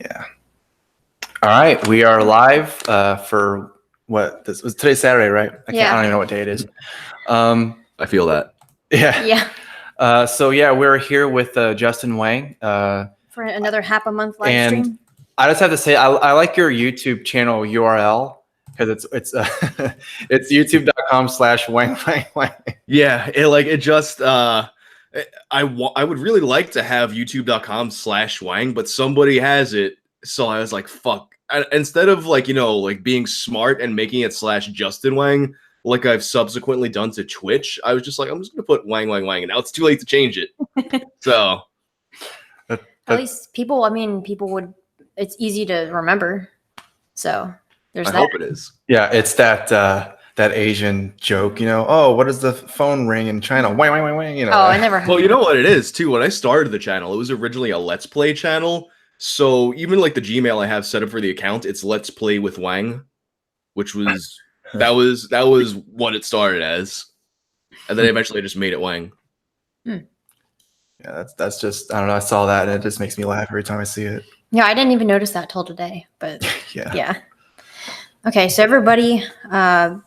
Yeah. All right, we are live for what this was today's Saturday, right? I don't even know what day it is. I feel that. Yeah. So we're here with Justin Whang for another HAPA month live stream. I just have to say I like your YouTube channel URL because it's it's youtube.com/Whang. Yeah, I would really like to have youtube.com/Whang, but somebody has it, so I was like, fuck. Instead of being smart and making it /Justin Whang, like I've subsequently done to Twitch, I was just like, I'm just gonna put Whang, and now it's too late to change it. So at least people would. It's easy to remember. So there's that. I hope it is. Yeah, it's that Asian joke, oh, what is the phone ring in China? Whang, Oh, I never heard. Well, you know what it is too. When I started the channel, it was originally a Let's Play channel. So even like the Gmail I have set up for the account, it's Let's Play with Whang, which was that was what it started as, and then eventually I just made it Whang. Yeah, that's just, I don't know. I saw that and it just makes me laugh every time I see it. Yeah, I didn't even notice that till today, but yeah. Okay, so everybody,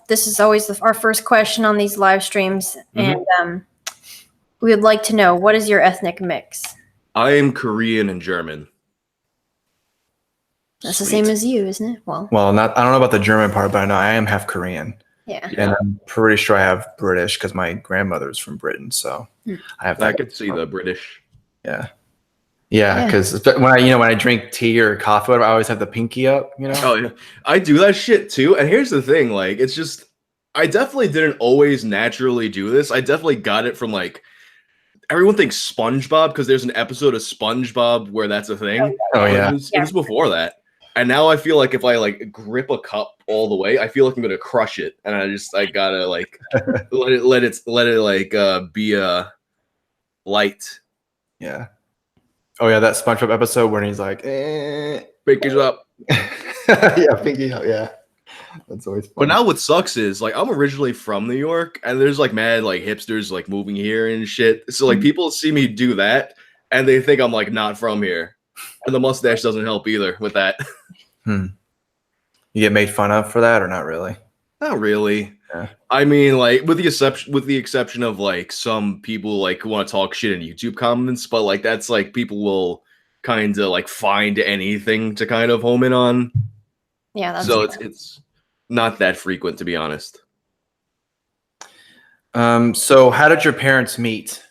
this is always our first question on these live streams, and we would like to know, what is your ethnic mix? I am Korean and German. That's the same as you, isn't it? Well, I don't know about the German part, but I know I am half Korean. Yeah. And I'm pretty sure I have British because my grandmother's from Britain, so I have. I could see the British. Yeah. Yeah, because when I drink tea or coffee, I always have the pinky up. Oh yeah, I do that shit too. And here's the thing: it's just, I definitely didn't always naturally do this. I definitely got it from everyone thinks SpongeBob because there's an episode of SpongeBob where that's a thing. Oh yeah, it was before that. And now I feel like if I grip a cup all the way, I feel like I'm gonna crush it, and I gotta let it be light. Yeah. Oh yeah, that SpongeBob episode where he's like, pinkies up. Yeah, pinky up. Yeah, that's always fun. But now what sucks is I'm originally from New York, and there's mad hipsters moving here and shit. So people see me do that, and they think I'm not from here, and the mustache doesn't help either with that. You get made fun of for that, or not really? Not really. Yeah. I mean, with the exception of some people who want to talk shit in YouTube comments, but that's people will kind of find anything to kind of home in on. Yeah, that's so it's not that frequent, to be honest. So how did your parents meet?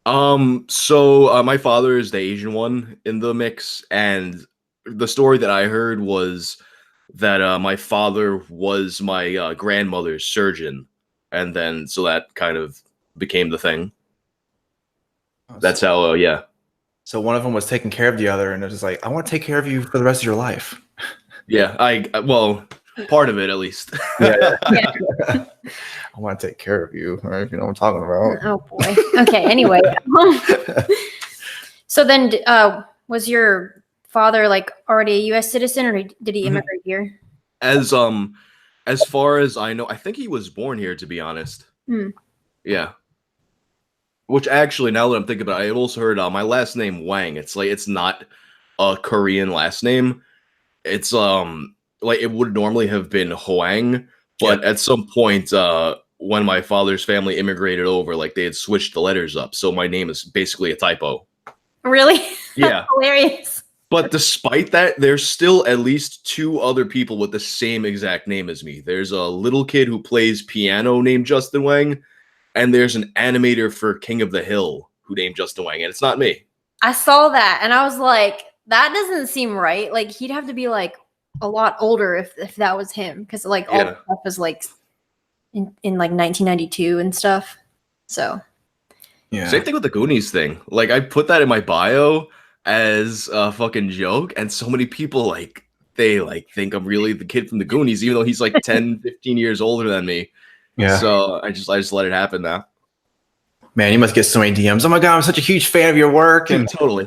So my father is the Asian one in the mix, and the story that I heard was that my father was my grandmother's surgeon, and then so that kind of became the thing. That's how, yeah. So one of them was taking care of the other, and it was I want to take care of you for the rest of your life. Yeah, well, part of it at least. Yeah. I want to take care of you, right? If you know what I'm talking about. Oh boy. Okay. Anyway, so then, was your father already a U.S. citizen, or did he immigrate here? As far as I know, I think he was born here, to be honest. Yeah. Which actually, now that I'm thinking about it, I've also heard my last name Whang. It's not a Korean last name. It's it would normally have been Hoang, but at some point when my father's family immigrated over, they had switched the letters up, so my name is basically a typo. Really? Yeah. That's hilarious. But despite that, there's still at least 2 other people with the same exact name as me. There's a little kid who plays piano named Justin Whang, and there's an animator for King of the Hill who named Justin Whang, and it's not me. I saw that, and I was like, that doesn't seem right. He'd have to be a lot older if that was him, because all the stuff was in 1992 and stuff. So yeah. Same thing with the Goonies thing. I put that in my bio as a fucking joke, and so many people they think I'm really the kid from the Goonies, even though he's 10, 15 years older than me. Yeah. So I just let it happen now. Man, you must get so many DMs. Oh my god, I'm such a huge fan of your work. And totally.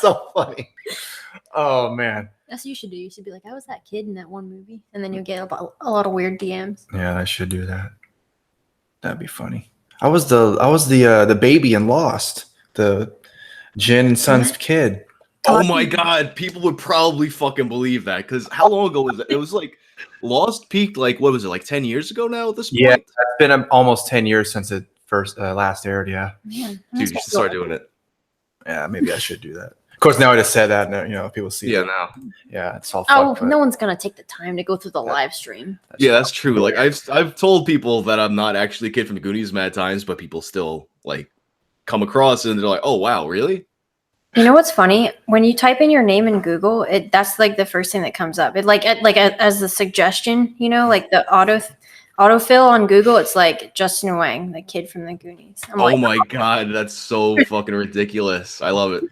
So funny. Oh man. That's what you should do. You should be like, I was that kid in that one movie, and then you'll get a lot of weird DMs. Yeah, I should do that. That'd be funny. I was the baby in Lost, the Jin and Son's kid. Oh my god, people would probably fucking believe that because how long ago was it? It was like Lost peaked like what was it like 10 years ago now at this point? Yeah, it's been almost 10 years since it first last aired. Yeah, Man, Dude, you should start doing it. yeah, maybe I should do that. Of course, now I just said that, you know, people see. Yeah, it. now. Yeah, it's all. Oh, fucked, no one's gonna take the time to go through the live stream. Yeah, that's true. Like I've told people that I'm not actually a kid from the Goonies mad times, but people still like come across and they're like, "Oh wow, really?" You know what's funny? When you type in your name in Google, that's like the first thing that comes up. It as a suggestion, you know, like the autofill on Google. It's like Justin Whang, the kid from the Goonies. Oh my god, that's so fucking ridiculous. I love it.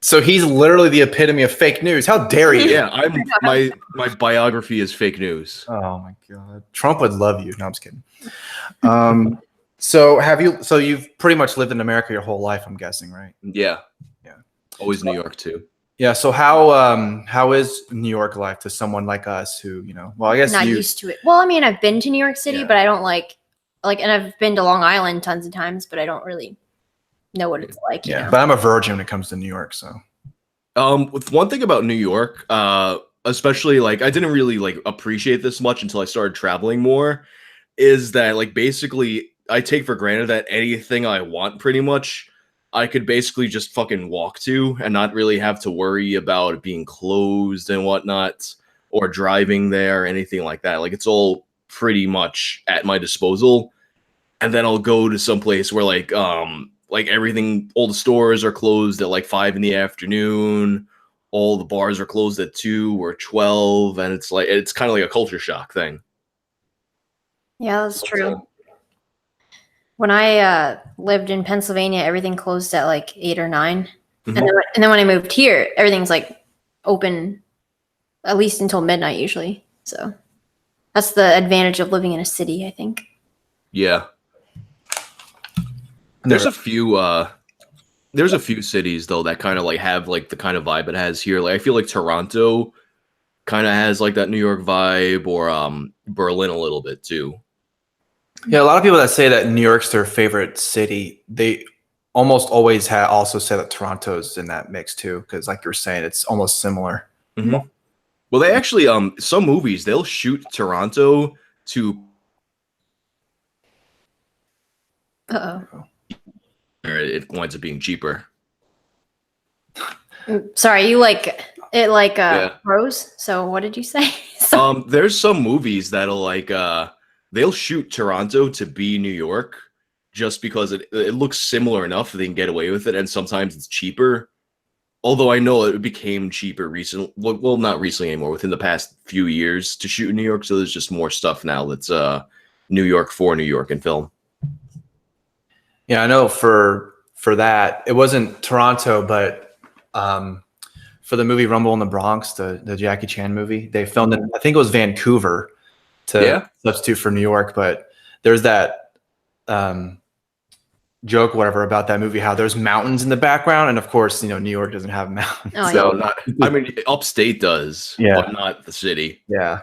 So he's literally the epitome of fake news. How dare you? Yeah, my biography is fake news. Oh my god, Trump would love you. No, I'm just kidding. So you've pretty much lived in America your whole life, I'm guessing, right? Yeah. Always New York too. Yeah. So how is New York life to someone like us who, you know, well, I guess not used to it. Well, I mean, I've been to New York City, Yeah. but I don't like, and I've been to Long Island tons of times, but I don't really know what it's like. You know? But I'm a virgin when it comes to New York. So With one thing about New York, especially like I didn't really like appreciate this much until I started traveling more, is that like basically I take for granted that anything I want pretty much I could basically just fucking walk to and not really have to worry about it being closed and whatnot or driving there or anything like that. Like it's all pretty much at my disposal. And then I'll go to some place where like everything, all the stores are closed at like 5 PM. All the bars are closed at 2 or 12. And it's like, it's kind of like a culture shock thing. Yeah, that's true. When I lived in Pennsylvania, everything closed at like 8 or 9. Mhm. And then when I moved here, everything's like open at least until midnight usually. So that's the advantage of living in a city, I think. Yeah. There's a few cities though that kind of like have like the kind of vibe it has here. Like I feel like Toronto kind of has like that New York vibe, or Berlin a little bit too. yeah, a lot of people that say that New York's their favorite city, they almost always also say that Toronto's in that mix too, because like you're saying, it's almost similar. Mm-hmm. Well, they actually some movies they'll shoot Toronto to. It winds up being cheaper. Sorry, you like it like froze. So what did you say? There's some movies that'll like they'll shoot Toronto to be New York just because it looks similar enough that they can get away with it, and sometimes it's cheaper. Although I know it became cheaper recently. Well, not recently anymore. Within the past few years to shoot in New York, so there's just more stuff now that's New York for New York in film. Yeah, I know for that it wasn't Toronto, but for the movie Rumble in the Bronx, the Jackie Chan movie, they filmed in, I think it was Vancouver to substitute for New York. But there's that joke, whatever, about that movie, how there's mountains in the background, and of course, you know, New York doesn't have mountains. Oh, So I mean, upstate does, but not the city. Yeah.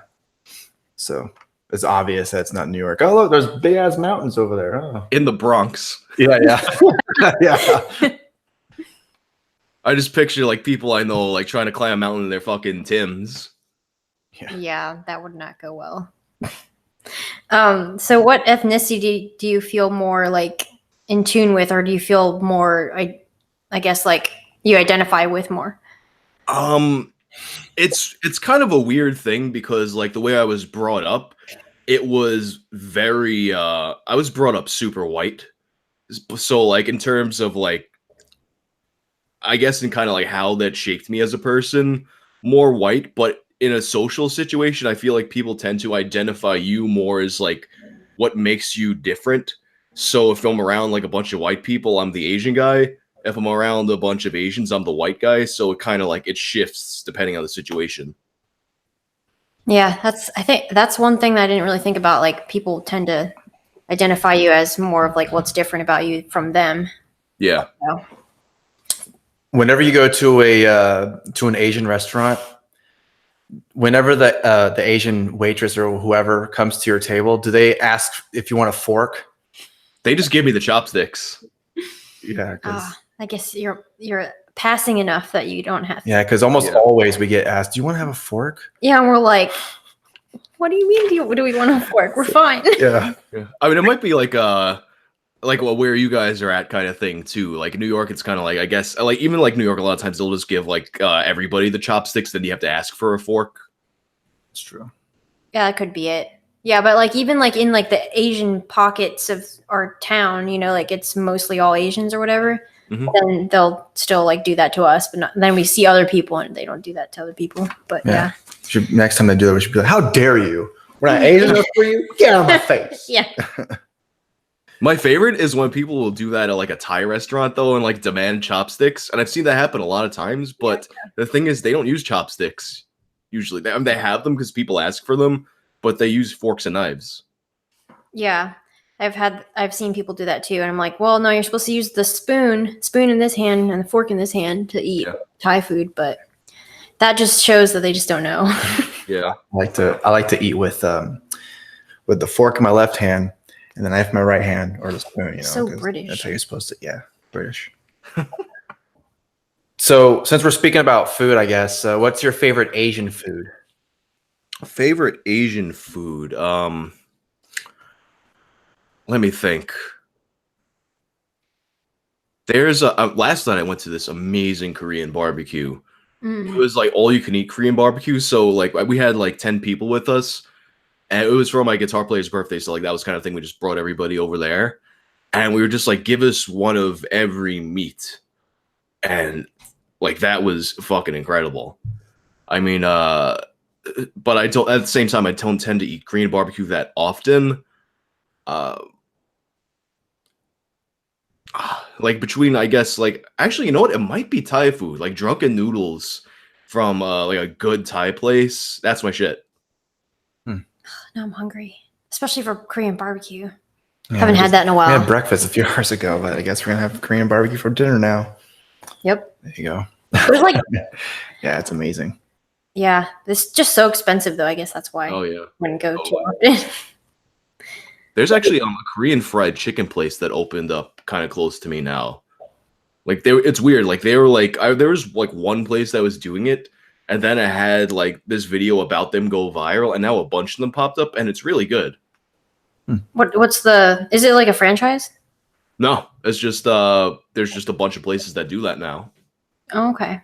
So it's obvious that it's not New York. Oh, look, there's big ass mountains over there. Oh. In the Bronx. Yeah, yeah. I just picture like people I know like trying to climb a mountain in their fucking Timbs. Yeah, that would not go well. So what ethnicity do you feel more like in tune with, or do you feel more, I guess, like you identify with more? It's kind of a weird thing because like the way I was brought up, it was very I was brought up super white. So like in terms of like, I guess in kind of like how that shaped me as a person, more white, but in a social situation, I feel like people tend to identify you more as like what makes you different. So if I'm around like a bunch of white people, I'm the Asian guy. If I'm around a bunch of Asians, I'm the white guy. So it kind of like it shifts depending on the situation. Yeah, I think that's one thing that I didn't really think about. Like people tend to identify you as more of like what's different about you from them. Yeah. So. Whenever you go to an Asian restaurant, whenever the Asian waitress or whoever comes to your table, do they ask if you want a fork? They just give me the chopsticks. Yeah. I guess you're passing enough that you don't have to. Yeah, because almost always we get asked, "Do you want to have a fork?" Yeah, and we're like, "What do you mean? Do we want a fork? We're fine." Yeah. I mean, it might be like well, where you guys are at kind of thing too. Like New York, it's kind of like, I guess, like even like New York, a lot of times they'll just give like everybody the chopsticks, then you have to ask for a fork. It's true. Yeah, that could be it. Yeah, but like even like in like the Asian pockets of our town, you know, like it's mostly all Asians or whatever. Then they'll still like do that to us, but then we see other people and they don't do that to other people. But yeah. Next time they do that, we should be like, "How dare you? We're not Asian enough for you. Get out of my face." Yeah. My favorite is when people will do that at like a Thai restaurant though, and like demand chopsticks, and I've seen that happen a lot of times. But the thing is, they don't use chopsticks usually. They have them because people ask for them, but they use forks and knives. Yeah. I've seen people do that too, and I'm like, well, no, you're supposed to use the spoon in this hand and the fork in this hand to eat Thai food, but that just shows that they just don't know. Yeah, I like to eat with the fork in my left hand and the knife in my right hand, or the spoon. You know, So British. That's how you're supposed to. Yeah, British. So since we're speaking about food, I guess, what's your favorite Asian food? favorite Asian food. Let me think. There's a last night I went to this amazing Korean barbecue. It was like all you can eat Korean barbecue. So like we had like 10 people with us, and it was for my guitar player's birthday. So like that was kind of thing. We just brought everybody over there, and we were just like, give us one of every meat, and like that was fucking incredible. I mean, but I don't. At the same time, I don't tend to eat Korean barbecue that often. Like between, I guess, like actually, you know what? It might be Thai food, like drunken noodles from like a good Thai place. That's my shit. Now I'm hungry, especially for Korean barbecue. Yeah, Haven't had that in a while. We had breakfast a few hours ago, but I guess we're gonna have Korean barbecue for dinner now. Yep. There you go. There's like, yeah, it's amazing. yeah, it's just so expensive though. I guess that's why. Oh yeah. Wouldn't go too often. There's actually a Korean fried chicken place that opened up kind of close to me now. Like it's weird. Like they were like, there was like one place that was doing it, and then I had like this video about them go viral, and now a bunch of them popped up, and it's really good. What's the? Is it like a franchise? No, it's just there's just a bunch of places that do that now. Oh, okay.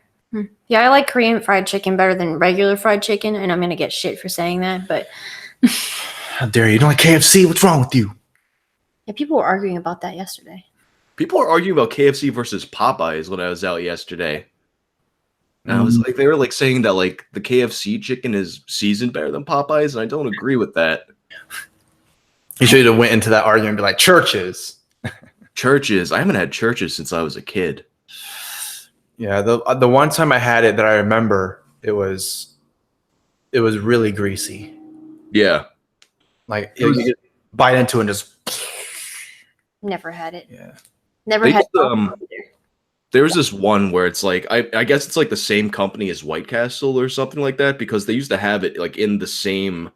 Yeah, I like Korean fried chicken better than regular fried chicken, and I'm gonna get shit for saying that, but How dare you? You don't like KFC? What's wrong with you? yeah, people were arguing about that yesterday. People are arguing about KFC versus Popeyes when I was out yesterday. And I was like, they were like saying that like the KFC chicken is seasoned better than Popeyes, and I don't agree with that. You should have went into that argument and be like, churches. Churches. I haven't had churches since I was a kid. Yeah, the one time I had it that I remember, it was really greasy. Yeah. Like you could bite into it and just. Never had it. Yeah. Never They had just, there was this one where it's like I guess it's like the same company as White Castle or something like that, because they used to have it like in the same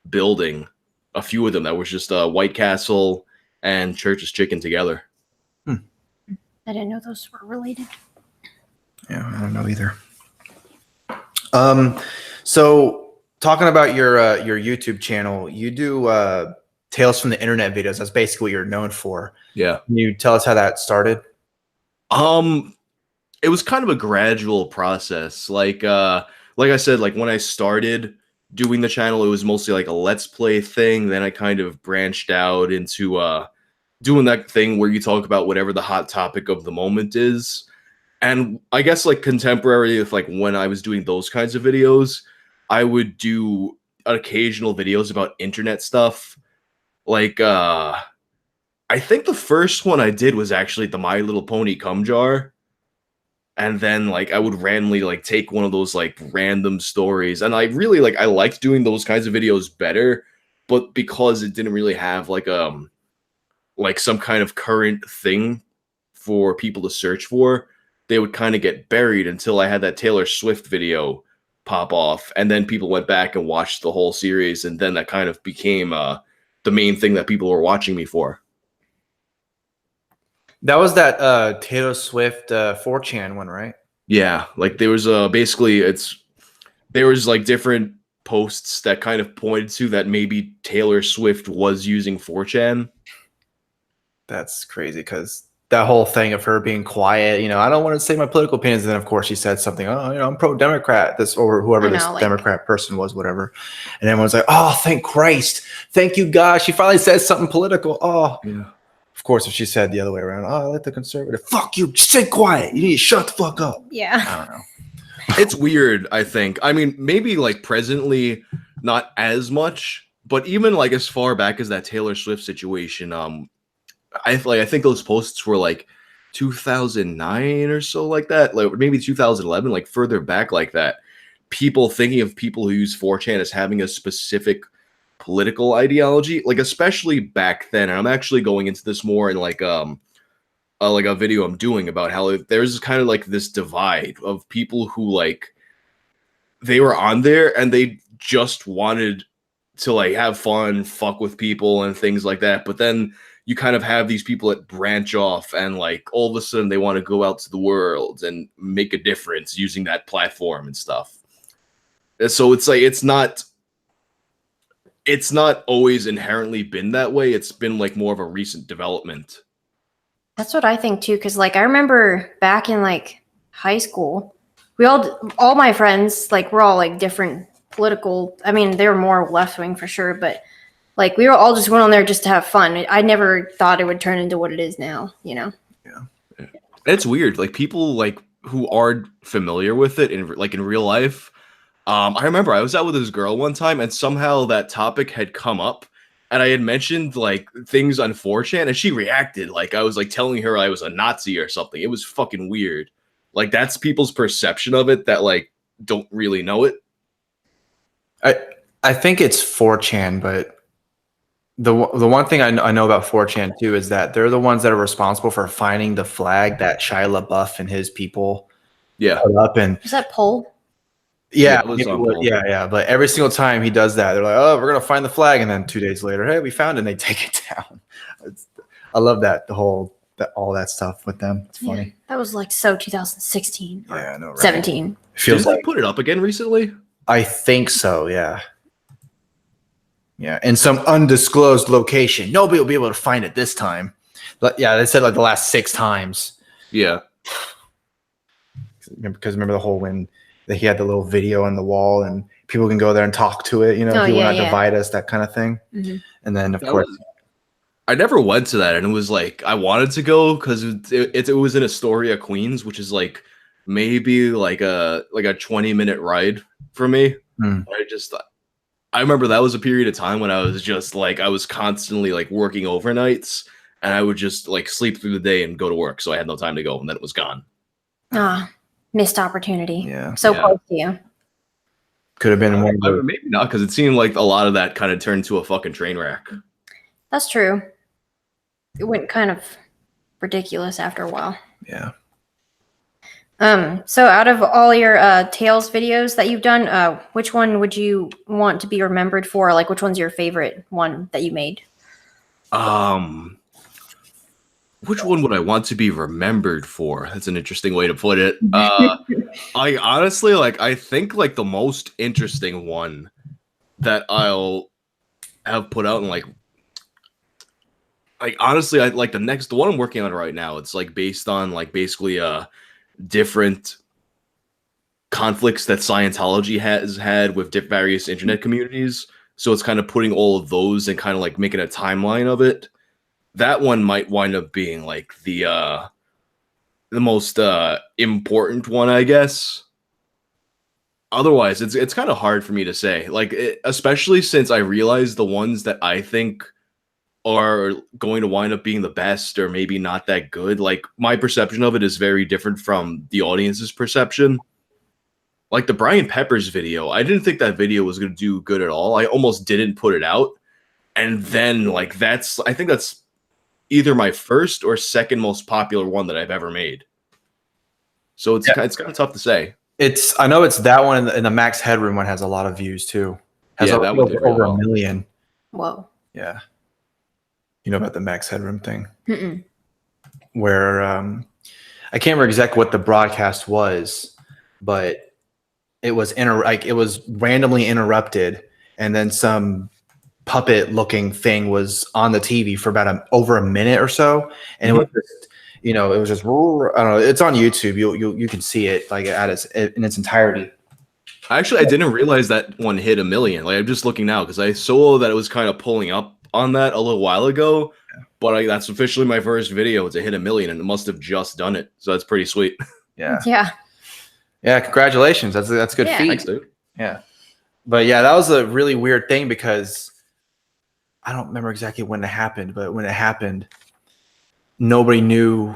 building. A few of them that was just White Castle and Church's Chicken together. I didn't know those were related. Yeah, I don't know either. So talking about your YouTube channel, you do Tales from the Internet videos. That's basically what you're known for. Yeah. Can you tell us how that started? It was kind of a gradual process. Like I said, like when I started doing the channel, it was mostly like a let's play thing. Then I kind of branched out into doing that thing where you talk about whatever the hot topic of the moment is. And I guess like contemporary, if like when I was doing those kinds of videos, I would do occasional videos about internet stuff. Like I think the first one I did was actually the My Little Pony cum jar. And then like I would randomly like take one of those like random stories, and I really I liked doing those kinds of videos better, but because it didn't really have like some kind of current thing for people to search for, they would kind of get buried until I had that Taylor Swift video pop off, and then people went back and watched the whole series, and then that kind of became the main thing that people were watching me for. That was that Taylor Swift 4chan one, right? Yeah, like there was basically there was like different posts that kind of pointed to that maybe Taylor Swift was using 4chan. That's crazy because that whole thing of her being quiet, I don't want to say my political opinions. And then, of course, she said something, oh, I'm pro-Democrat, this or whoever this Democrat person was, whatever. And everyone's like, oh, thank Christ. Thank you, God. She finally said something political. Oh, yeah. Of course, if she said the other way around, oh, I like the conservative. Fuck you. Just stay quiet. You need to shut the fuck up. Yeah. I don't know. It's weird, I think. I mean, maybe like presently not as much, but even like as far back as that Taylor Swift situation, I think those posts were like 2009 or so, like that, like maybe 2011, like further back like that. People thinking of people who use 4chan as having a specific political ideology, like especially back then. And I'm actually going into this more in like a video I'm doing about how there's kind of like this divide of people who like they were on there and they just wanted to like have fun, fuck with people and things like that. But then you kind of have these people that branch off and like all of a sudden they want to go out to the world and make a difference using that platform and stuff. And so it's like it's not always inherently been that way. It's been like more of a recent development. That's what I think too, because like I remember back in like high school, all my friends, like we're all like different political. I mean, they were more left wing for sure, but like we were all just went on there just to have fun. I never thought it would turn into what it is now, Yeah, it's weird. Like people like who are familiar with it in real life. I remember I was out with this girl one time, and somehow that topic had come up. And I had mentioned like things on 4chan and she reacted like I was like telling her I was a Nazi or something. It was fucking weird. Like that's people's perception of it that like don't really know it. I think it's 4chan, but the one thing I know about 4chan too is that they're the ones that are responsible for finding the flag that Shia LaBeouf and his people put up. And is that poll? Yeah, yeah. But every single time he does that, they're like, "Oh, we're gonna find the flag," and then 2 days later, "Hey, we found it." And they take it down. I love that all that stuff with them. It's funny. Yeah, that was like so 2016. Yeah, I know. Right? 17. Feels like put it up again recently. I think so. Yeah. Yeah, in some undisclosed location. Nobody will be able to find it this time. But yeah, they said like the last 6 times. Yeah. Because remember the whole when he had the little video on the wall and people can go there and talk to it, he will not divide us, that kind of thing. Mm-hmm. And then of course I never went to that, and it was like I wanted to go because it was in Astoria, Queens, which is like maybe like a 20-minute ride for me. I remember that was a period of time when I was just like I was constantly like working overnights, and I would just like sleep through the day and go to work, so I had no time to go, and then it was gone. Missed opportunity. Yeah. So close to you. Could have been one. Maybe not, because it seemed like a lot of that kind of turned to a fucking train wreck. That's true. It went kind of ridiculous after a while. Yeah. So out of all your Tales videos that you've done, which one would you want to be remembered for? Like, which one's your favorite one that you made? Which one would I want to be remembered for? That's an interesting way to put it. I honestly, like, I think like the most interesting one that I'll have put out in like honestly, I like the one I'm working on right now. It's like based on like basically different conflicts that Scientology has had with various internet communities. So it's kind of putting all of those and kind of like making a timeline of it. That one might wind up being like the most important one, I guess. Otherwise, it's kind of hard for me to say. Like, especially since I realize the ones that I think are going to wind up being the best or maybe not that good. Like, my perception of it is very different from the audience's perception. Like the Brian Peppers video, I didn't think that video was going to do good at all. I almost didn't put it out. And then, like, I think that's either my first or second most popular one that I've ever made. So it's kind of tough to say. I know it's that one, and the Max Headroom one has a lot of views too. Has that one did over 1 million. Whoa. Yeah. You know about the Max Headroom thing? Mm-mm. Where I can't remember exactly what the broadcast was, but it was it was randomly interrupted, and then some puppet looking thing was on the TV for about over a minute or so, and it was just, it was just, I don't know. It's on YouTube. You can see it like in its entirety. Actually, I didn't realize that one hit 1 million. Like, I'm just looking now because I saw that it was kind of pulling up on that a little while ago. But that's officially my first video to hit 1 million, and it must have just done it. So that's pretty sweet. Yeah. Yeah. Congratulations. That's good feat. Thanks, dude. Yeah. But yeah, that was a really weird thing because I don't remember exactly when it happened, but when it happened, nobody knew.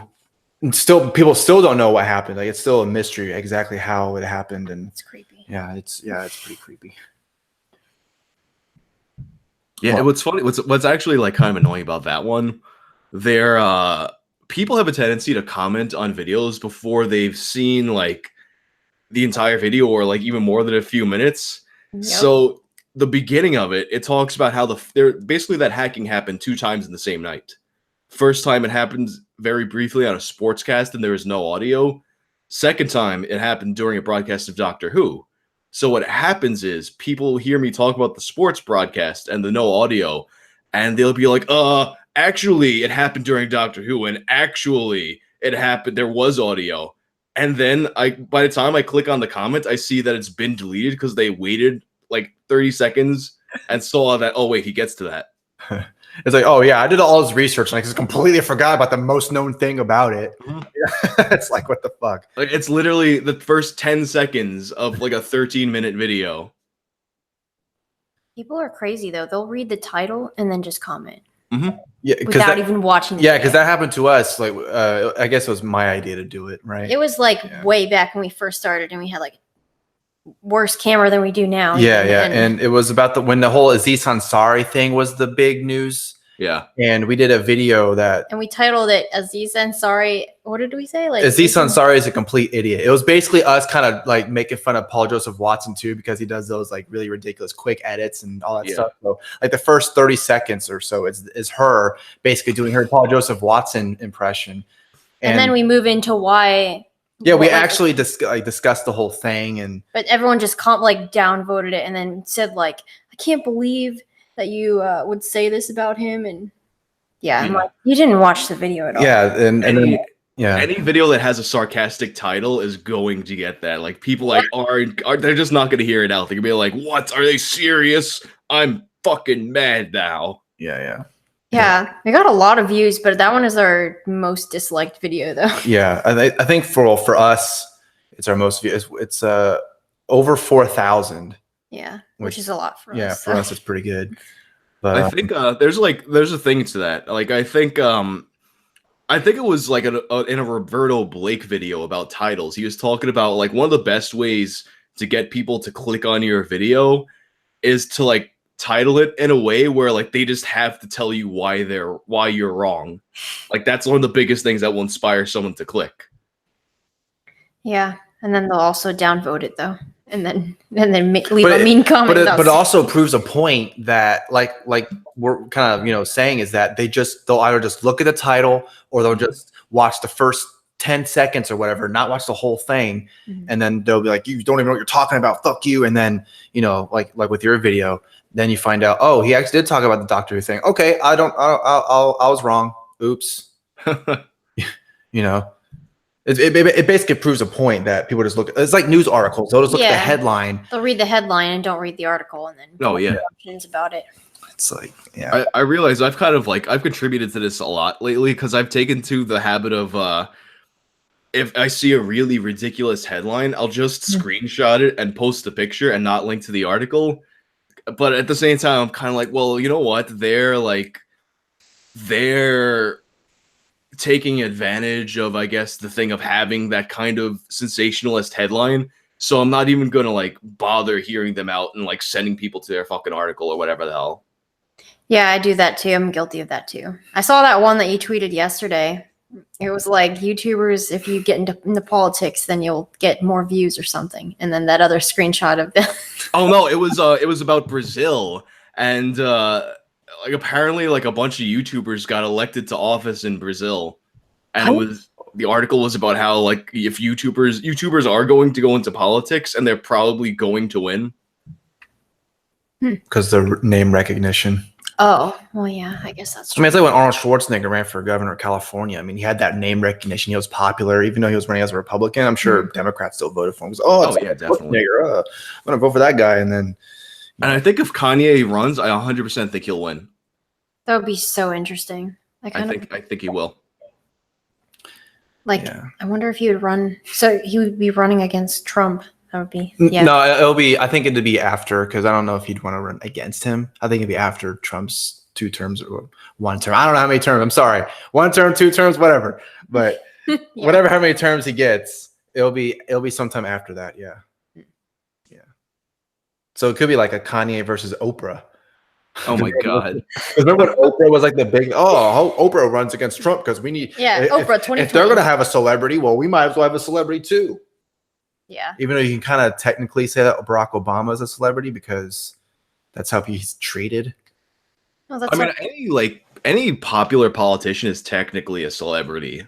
And people still don't know what happened. Like, it's still a mystery exactly how it happened, and It's creepy. Yeah, it's pretty creepy. Yeah, what's funny, what's actually like kind of annoying about that one, people have a tendency to comment on videos before they've seen like the entire video or like even more than a few minutes. Yep. So the beginning of it, it talks about how basically that hacking happened 2 times in the same night. First time it happened very briefly on a sportscast and there was no audio. Second time it happened during a broadcast of Doctor Who. So what happens is people hear me talk about the sports broadcast and the no audio, and they'll be like, actually it happened during Doctor Who, and actually it happened, there was audio. And then by the time I click on the comment, I see that it's been deleted because they waited like 30 seconds and saw that, oh wait, he gets to that. It's like, oh yeah, I did all this research and I just completely forgot about the most known thing about it. It's like, what the fuck? Like, it's literally the first 10 seconds of like a 13-minute video. People are crazy though. They'll read the title and then just comment. Yeah, without even watching the Yeah, video. because that happened to us. Like, I guess it was my idea to do it, right? It was like way back when we first started, and we had like worse camera than we do now. And it was about when the whole Aziz Ansari thing was the big news. Yeah. And we did a video and we titled it Aziz Ansari. What did we say? Like, Aziz Ansari is a complete idiot. It was basically us kind of like making fun of Paul Joseph Watson too, because he does those like really ridiculous quick edits and all that stuff. So like the first 30 seconds or so is her basically doing her Paul Joseph Watson impression. And then we move into why. Yeah, we actually discussed the whole thing, but everyone just downvoted it and then said like, I can't believe that you would say this about him. And I'm like, you didn't watch the video at all. Yeah, and any video that has a sarcastic title is going to get that. Like, people they're just not going to hear it out. They're going to be like, what? Are they serious? I'm fucking mad now. Yeah, we got a lot of views, but that one is our most disliked video, though. Yeah, I think for us, it's our most views. It's over 4,000. Yeah, which is a lot for us. Yeah, for us, it's pretty good. But I think there's a thing to that. Like, I think it was like in a Roberto Blake video about titles. He was talking about like one of the best ways to get people to click on your video is to like title it in a way where like they just have to tell you why you're wrong. Like, that's one of the biggest things that will inspire someone to click. Yeah, and then they'll also downvote it though, and then leave a mean comment. But it also proves a point that like we're kind of saying is that they'll either just look at the title or they'll just watch the first 10 seconds or whatever, not watch the whole thing, and then they'll be like, you don't even know what you're talking about, fuck you. And then like with your video, then you find out, oh, he actually did talk about the Doctor Who thing. Okay, I was wrong. Oops. It basically proves a point that people just look. It's like news articles. They'll just look at the headline. They'll read the headline and don't read the article, and then opinions about it. It's like, I realize I've contributed to this a lot lately because I've taken to the habit of if I see a really ridiculous headline, I'll just screenshot it and post a picture and not link to the article. But at the same time, I'm kind of like, well, you know what? They're taking advantage of, I guess, the thing of having that kind of sensationalist headline. So I'm not even going to like bother hearing them out and like sending people to their fucking article or whatever the hell. Yeah, I do that too. I'm guilty of that too. I saw that one that you tweeted yesterday. It was like, YouTubers, if you get into politics, then you'll get more views or something. And then that other screenshot of them. Oh no, it was about Brazil, and like apparently like a bunch of YouTubers got elected to office in Brazil, and the article was about how like if YouTubers are going to go into politics and they're probably going to win because the name recognition. Oh, well, yeah, I guess that's I true. mean, it's like when Arnold Schwarzenegger ran for governor of California. I mean, he had that name recognition. He was popular, even though he was running as a Republican. I'm sure Democrats still voted for him. It's yeah, definitely. Schwarzenegger. I'm gonna vote for that guy. And then, and I think if Kanye runs, I 100% think he'll win. That would be so interesting. I think he will. Like, I wonder if he would run. So he would be running against Trump. That would be No, it'll be. I think it'd be after, because I don't know if he'd want to run against him. I think it'd be after Trump's 2 terms or 1 term. I don't know how many terms. I'm sorry, 1 term, 2 terms, whatever. But whatever, how many terms he gets, it'll be sometime after that. Yeah. So it could be like a Kanye versus Oprah. Oh my God! Remember when Oprah was like the big? Oh, Oprah runs against Trump because we need. Oprah 2020. If they're gonna have a celebrity, well, we might as well have a celebrity too. Yeah. Even though you can kind of technically say that Barack Obama is a celebrity because that's how he's treated. Oh, that's any popular politician is technically a celebrity.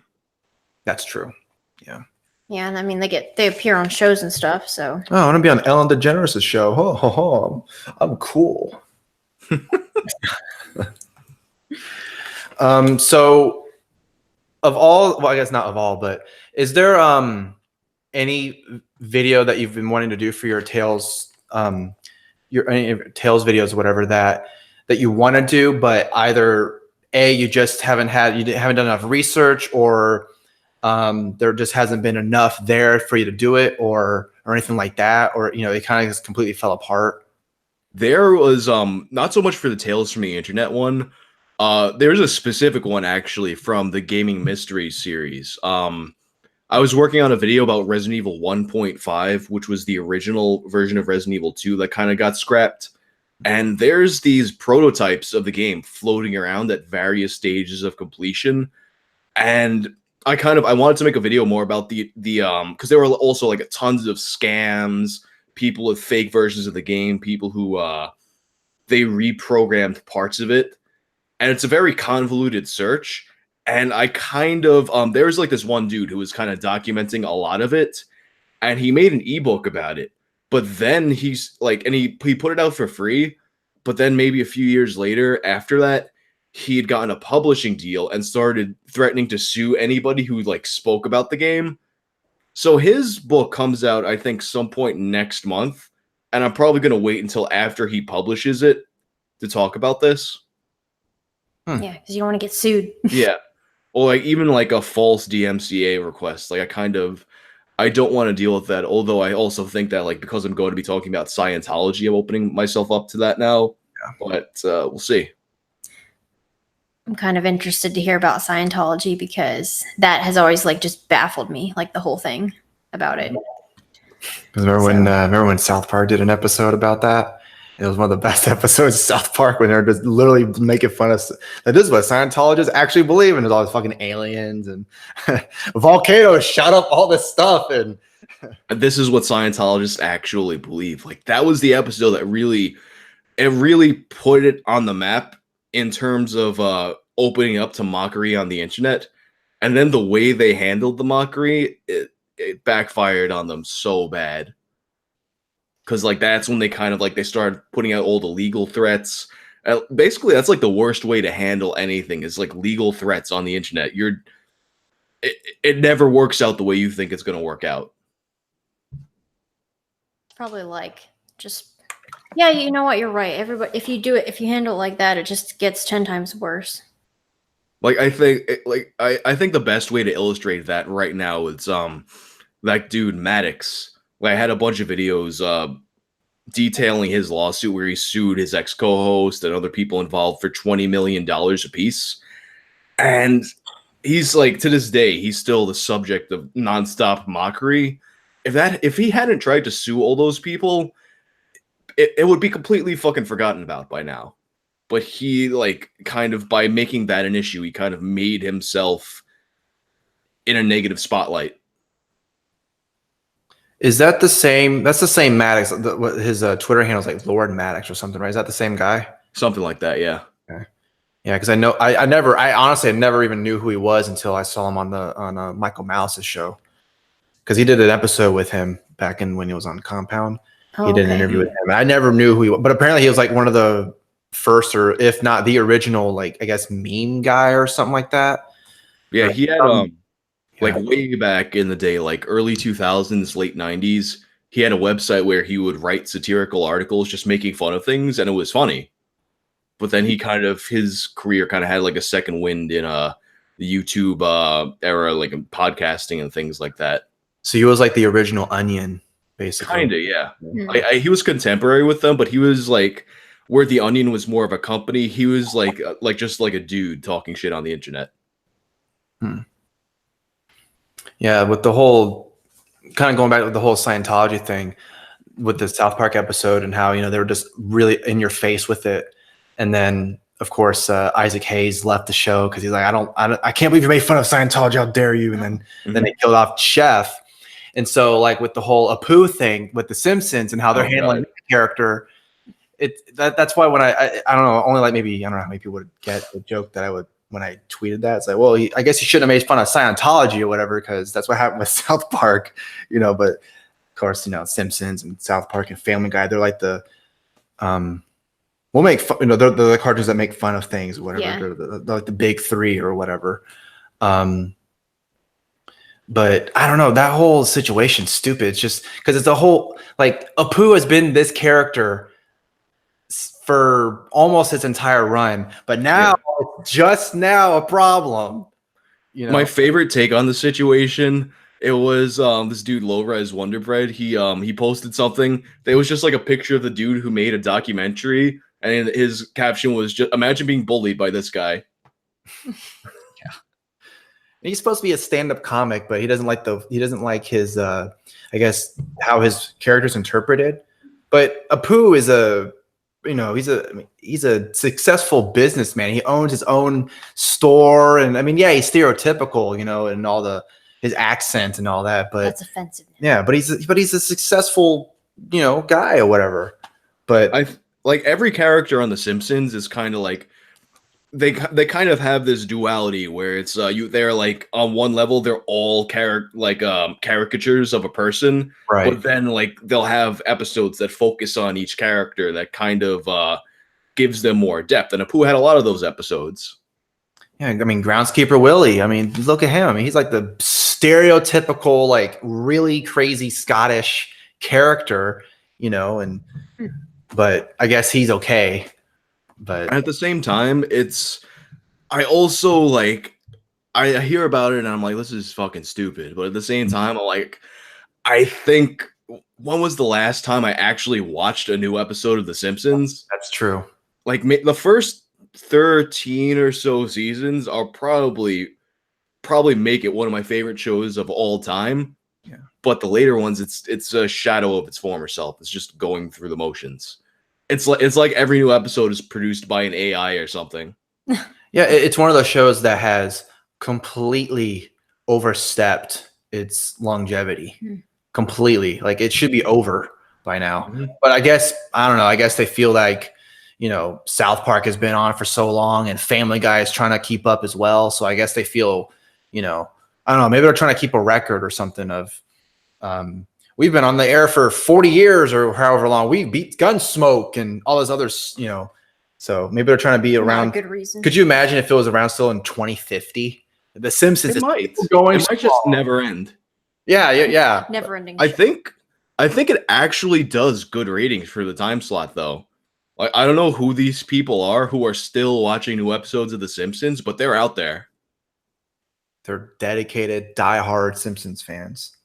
That's true. Yeah. Yeah, and I mean they appear on shows and stuff. So. Oh, I want to be on Ellen DeGeneres' show. I'm cool. So of all, well, I guess not of all, but is there any video that you've been wanting to do for your Tales any Tales videos or whatever that you want to do, but either you just haven't done enough research, or there just hasn't been enough there for you to do it, or anything like that, or it kind of just completely fell apart? There was not so much for the Tales from the Internet one. There's a specific one actually from the Gaming Mystery series. I was working on a video about Resident Evil 1.5, which was the original version of Resident Evil 2 that kind of got scrapped. And there's these prototypes of the game floating around at various stages of completion. And I wanted to make a video more about the because there were also like tons of scams, people with fake versions of the game, people who they reprogrammed parts of it, and it's a very convoluted search. And I there's like this one dude who was kind of documenting a lot of it, and he made an ebook about it. But then he's like, and he put it out for free. But then maybe a few years later, after that, he had gotten a publishing deal and started threatening to sue anybody who like spoke about the game. So his book comes out, I think, some point next month, and I'm probably going to wait until after he publishes it to talk about this. Yeah, because you don't want to get sued. Yeah. Or like even like a false DMCA request. Like I don't want to deal with that. Although I also think that like because I'm going to be talking about Scientology, I'm opening myself up to that now. Yeah. But we'll see. I'm kind of interested to hear about Scientology because that has always like just baffled me, like the whole thing about it. Because remember when South Park did an episode about that? It was one of the best episodes of South Park when they're just literally making fun of that. This is what Scientologists actually believe, and there's all these fucking aliens and volcanoes shut up all this stuff, and this is what Scientologists actually believe. Like that was the episode that really put it on the map in terms of opening up to mockery on the internet. And then the way they handled the mockery, it backfired on them so bad. Because like that's when they kind of like they started putting out all the legal threats. Basically, that's like the worst way to handle anything is like legal threats on the internet. It never works out the way you think it's going to work out. Probably like just... Yeah, you know what? You're right. Everybody, if you handle it like that, it just gets 10 times worse. Like I think the best way to illustrate that right now is that dude Maddox. Like I had a bunch of videos detailing his lawsuit where he sued his ex-co-host and other people involved for $20 million apiece. And he's like, to this day, he's still the subject of nonstop mockery. If he hadn't tried to sue all those people, it would be completely fucking forgotten about by now. But he, like, kind of, by making that an issue, he kind of made himself in a negative spotlight. Is that the same? That's the same Maddox. His Twitter handle is like Lord Maddox or something, right? Is that the same guy? Something like that, yeah. Okay. Yeah, because I honestly never even knew who he was until I saw him on Michael Malice's show. Because he did an episode with him back when he was on Compound. He did an interview with him. And I never knew who he was, but apparently he was like one of the first, or if not the original, like I guess meme guy or something like that. Yeah, he had like yeah. way back in the day, like early 2000s, late 90s, he had a website where he would write satirical articles just making fun of things, and it was funny. But then his career kind of had like a second wind in the YouTube era, like in podcasting and things like that. So he was like the original Onion, basically. Kinda, yeah. He was contemporary with them, but he was like where the Onion was more of a company. He was like just like a dude talking shit on the internet. Yeah, with the whole kind of going back to the whole Scientology thing with the South Park episode and how, they were just really in your face with it. And then, of course, Isaac Hayes left the show because he's like, I can't believe you made fun of Scientology. How dare you? And then they killed off Chef. And so, like with the whole Apu thing with the Simpsons and how they're handling the character, that's why when I don't know, only like maybe I don't know how many people would get the joke that I would when I tweeted that. It's like, well, I guess he shouldn't have made fun of Scientology or whatever because that's what happened with South Park, But of course, Simpsons and South Park and Family Guy, they're like the we'll make fun, they're the cartoons that make fun of things or whatever. Yeah. They're like the big three or whatever. But I don't know, that whole situation's stupid. It's just because it's a whole like Apu has been this character for almost its entire run, but now just now a problem. My favorite take on the situation, it was this dude Low-Res Wonder Bread. He posted something. It was just like a picture of the dude who made a documentary, and his caption was just imagine being bullied by this guy. He's supposed to be a stand-up comic, but he doesn't like his I guess how his character's interpreted. But Apu is he's a successful businessman. He owns his own store, and he's stereotypical, and all his accent and all that. But that's offensive. Yeah, but he's a successful guy or whatever. But I like every character on The Simpsons is kind of like they kind of have this duality where it's they're like on one level they're all caricatures of a person, right? But then like they'll have episodes that focus on each character that kind of gives them more depth. And Apu had a lot of those episodes. Yeah, Groundskeeper Willie. Look at him. He's like the stereotypical, like really crazy Scottish character, but I guess he's okay. But at the same time, I also like I hear about it and I'm like, this is fucking stupid. But at the same time, I think when was the last time I actually watched a new episode of The Simpsons? That's true. Like the first 13 or so seasons are probably make it one of my favorite shows of all time. Yeah. But the later ones, it's a shadow of its former self. It's just going through the motions. It's like every new episode is produced by an AI or something. Yeah, it's one of those shows that has completely overstepped its longevity. Completely. Like it should be over by now. But I guess I don't know. I guess they feel like South Park has been on for so long, and Family Guy is trying to keep up as well. So I guess they feel, I don't know. Maybe they're trying to keep a record or something of. We've been on the air for 40 years or however long. We beat Gunsmoke and all those others, So maybe they're trying to be around. Not a good reason. Could you imagine if it was around still in 2050? The Simpsons it might just never end. Yeah. Never ending. I think it actually does good ratings for the time slot though. Like I don't know who these people are who are still watching new episodes of The Simpsons, but they're out there. They're dedicated, diehard Simpsons fans.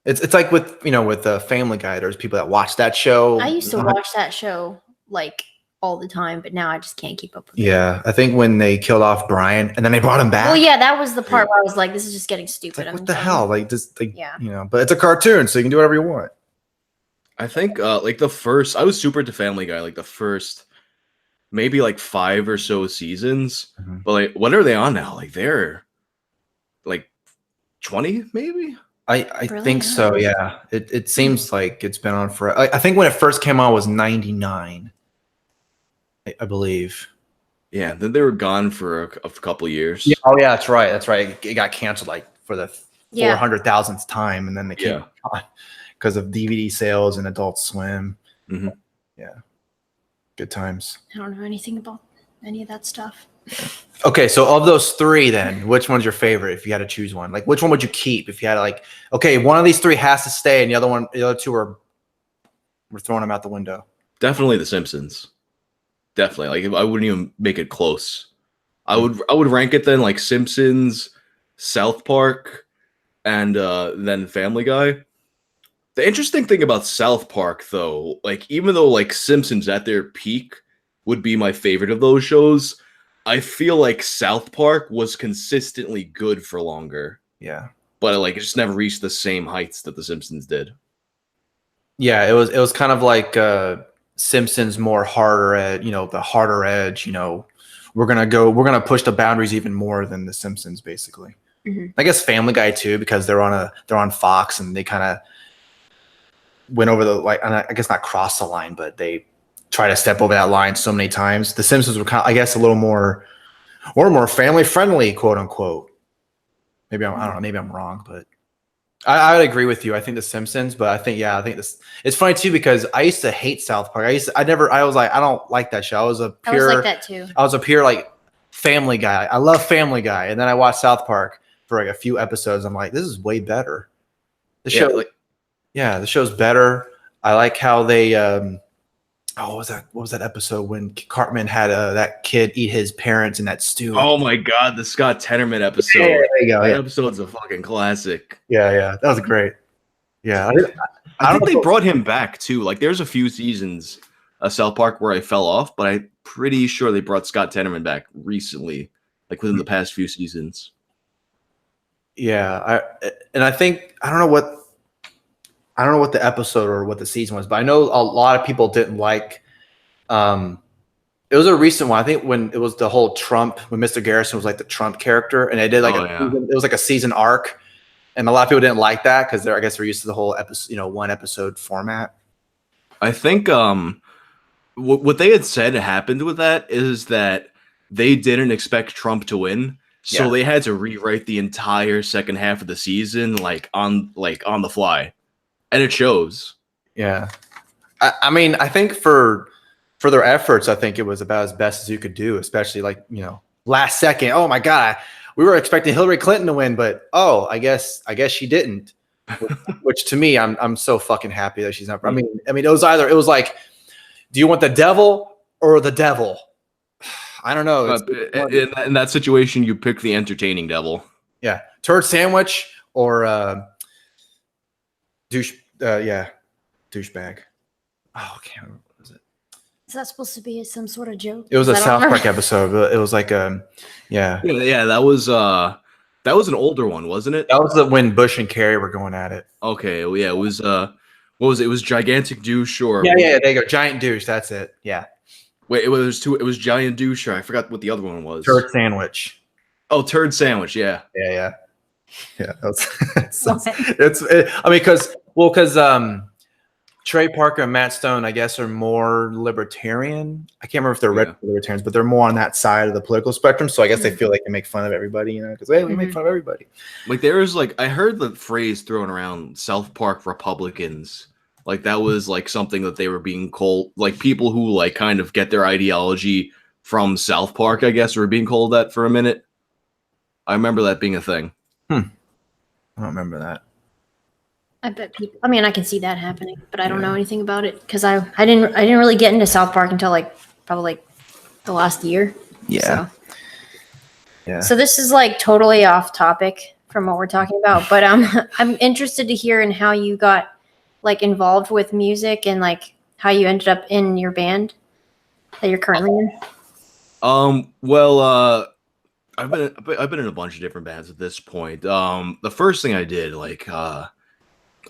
It's like with with Family Guy. There's people that watch that show. I used to watch that show like all the time, but now I just can't keep up with it. Yeah, I think when they killed off Brian and then they brought him back. Well, yeah, that was the part where I was like, "This is just getting stupid." Like, what the hell? Like this, yeah. But it's a cartoon, so you can do whatever you want. I think like the first, I was super into Family Guy, like the first maybe like 5 or so seasons. But like, when are they on now? Like they're like 20, maybe. I think so. Yeah, it seems like it's been on for. I think when it first came on was 99. I believe. Yeah, then they were gone for a couple of years. Yeah. Oh yeah, that's right. That's right. It got canceled like for the Yeah. 400,000th time, and then they came on because of DVD sales and Adult Swim. Mm-hmm. Yeah. Good times. I don't know anything about any of that stuff. Okay, so of those three, then which one's your favorite? If you had to choose one, like which one would you keep? If you had to, like, okay, one of these three has to stay, and the other two are we're throwing them out the window. Definitely The Simpsons. Definitely, like I wouldn't even make it close. I would rank it then like Simpsons, South Park, and then Family Guy. The interesting thing about South Park, though, like even though like Simpsons at their peak would be my favorite of those shows, I feel like South Park was consistently good for longer. Yeah, but like it just never reached the same heights that The Simpsons did. Yeah, it was kind of like Simpsons more harder at the harder edge. We're gonna push the boundaries even more than The Simpsons, basically. Mm-hmm. I guess Family Guy too, because they're on Fox and they kind of went over the I guess not cross the line, but they try to step over that line so many times. The Simpsons were kind of, I guess, a little more family friendly, quote unquote. I don't know. Maybe I'm wrong, but I would agree with you. I think The Simpsons, but I think this. It's funny too because I used to hate South Park. I was like, I don't like that show. I was like that too. I was a pure like Family Guy. I love Family Guy, and then I watched South Park for like a few episodes. I'm like, this is way better. The show's better. I like how they. What was that episode when Cartman had that kid eat his parents in that stew? Oh my god, the Scott Tenorman episode. Yeah, there you go. That episode's a fucking classic. Yeah, that was great. Yeah, I think they brought him back too. Like, there's a few seasons of South Park where I fell off, but I'm pretty sure they brought Scott Tenorman back recently, like within the past few seasons. Yeah, I think I don't know what the episode or what the season was, but I know a lot of people didn't like. It was a recent one. I think when it was the whole Trump, when Mr. Garrison was like the Trump character, and they did like it was like a season arc, and a lot of people didn't like that because I guess they're used to the whole episode, one episode format. I think what they had said happened with that is that they didn't expect Trump to win, so they had to rewrite the entire second half of the season on the fly. And it shows. Yeah. I mean, I think for their efforts, I think it was about as best as you could do, especially last second. Oh my God. We were expecting Hillary Clinton to win, but I guess she didn't. Which to me, I'm so fucking happy that she's not. I mean, it was like, do you want the devil or the devil? I don't know. In that situation, you pick the entertaining devil. Yeah. Turd sandwich or douchebag. Oh, I can't remember. What was it? Is that supposed to be some sort of joke? It was a South Park episode. It was like yeah. That was an older one, wasn't it? That was when Bush and Kerry were going at it. Okay, well, yeah, it was what was it? It was Gigantic Douche or yeah, there you go. Giant Douche, that's it. Yeah. Wait, it was Giant Douche, or I forgot what the other one was. Turd Sandwich. Oh, Turd Sandwich, yeah. Yeah. Because Trey Parker and Matt Stone, I guess, are more libertarian. I can't remember if they're libertarians, but they're more on that side of the political spectrum. So I guess they feel like they make fun of everybody, because we make fun of everybody. Like there was I heard the phrase thrown around, South Park Republicans. Like that was something that they were being called, people who kind of get their ideology from South Park, I guess, were being called that for a minute. I remember that being a thing. I don't remember that. I bet people. I mean, I can see that happening, but I don't know anything about it because I didn't really get into South Park until probably the last year. Yeah. So this is totally off topic from what we're talking about, but I'm interested to hear in how you got involved with music and how you ended up in your band that you're currently in. Well, I've been in a bunch of different bands at this point. The first thing I did,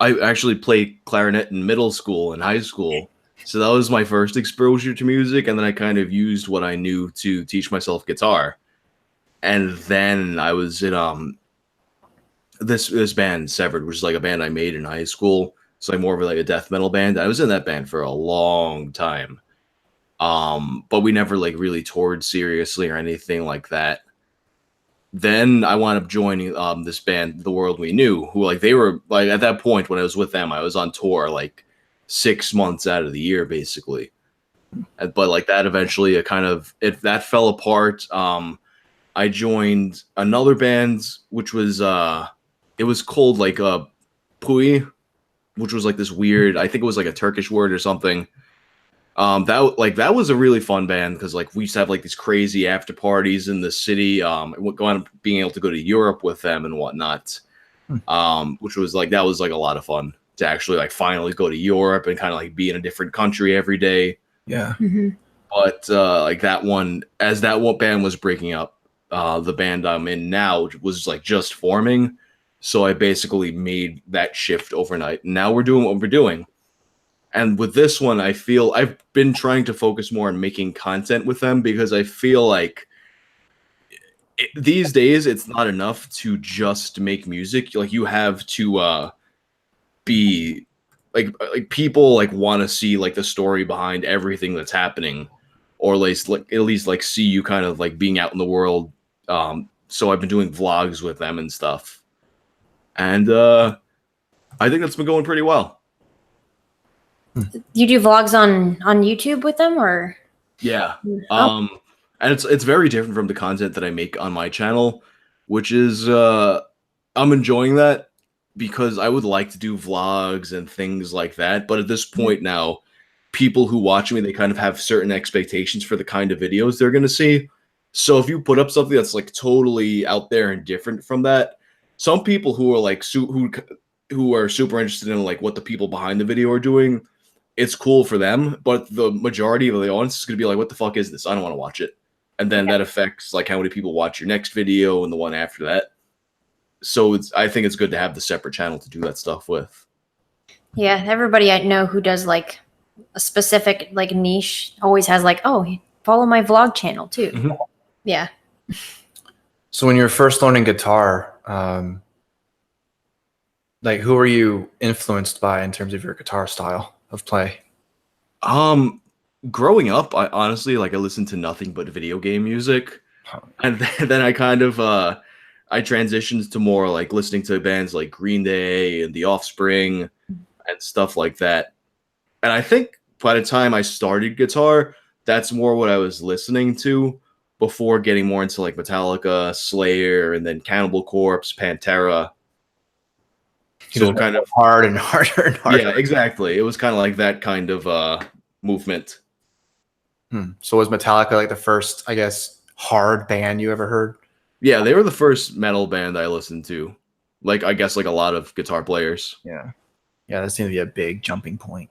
I actually played clarinet in middle school and high school. So that was my first exposure to music, and then I kind of used what I knew to teach myself guitar. And then I was in this band, Severed, which is a band I made in high school. So more of a death metal band. I was in that band for a long time. but we never like really toured seriously or anything like that. Then I wound up joining this band, The World We Knew, who like they were like at that point when I was with them, I was on tour like 6 months out of the year basically. But like that eventually it kind of that fell apart. I joined another band which was it was called like Pui, which was like this weird, I think it was like a Turkish word or something. That was a really fun band because like we used to have like these crazy after parties in the city. Going up being able to go to Europe with them and whatnot. Which was like that was like a lot of fun to actually like finally go to Europe and kind of like be in a different country every day. Yeah. But like that one, as that one band was breaking up, the band I'm in now was like just forming. So I basically made that shift overnight. Now we're doing what we're doing. And with this one, I feel I've been trying to focus more on making content with them because I feel like these days it's not enough to just make music. Like you have to be like people like want to see like the story behind everything that's happening, or at least like see you kind of like being out in the world. So I've been doing vlogs with them and stuff, and I think that's been going pretty well. You do vlogs on YouTube with them, or? Yeah. And it's very different from the content that I make on my channel, which is I'm enjoying that because I would like to do vlogs and things like that, but at this point now, people who watch me, they kind of have certain expectations for the kind of videos they're going to see. So if you put up something that's like totally out there and different from that, some people who are like who are super interested in like what the people behind the video are doing, it's cool for them, but the majority of the audience is going to be like, what the fuck is this? I don't want to watch it. And then that affects like how many people watch your next video and the one after that. So I think it's good to have the separate channel to do that stuff with. Yeah, everybody I know who does like a specific like niche always has like, oh, follow my vlog channel too. Yeah. So when you were first learning guitar, like who were you influenced by in terms of your guitar style of play? Growing up, I honestly like I listened to nothing but video game music, and then I kind of I transitioned to more like listening to bands like Green Day and The Offspring and stuff like that. And I think by the time I started guitar, that's more what I was listening to before getting more into like Metallica, Slayer, and then Cannibal Corpse, Pantera. So kind of hard and harder and harder. Yeah, exactly. It was kind of like that kind of movement. So was Metallica like the first, I guess, hard band you ever heard? Yeah, they were the first metal band I listened to. Like, I guess like a lot of guitar players. Yeah. Yeah, that seemed to be a big jumping point.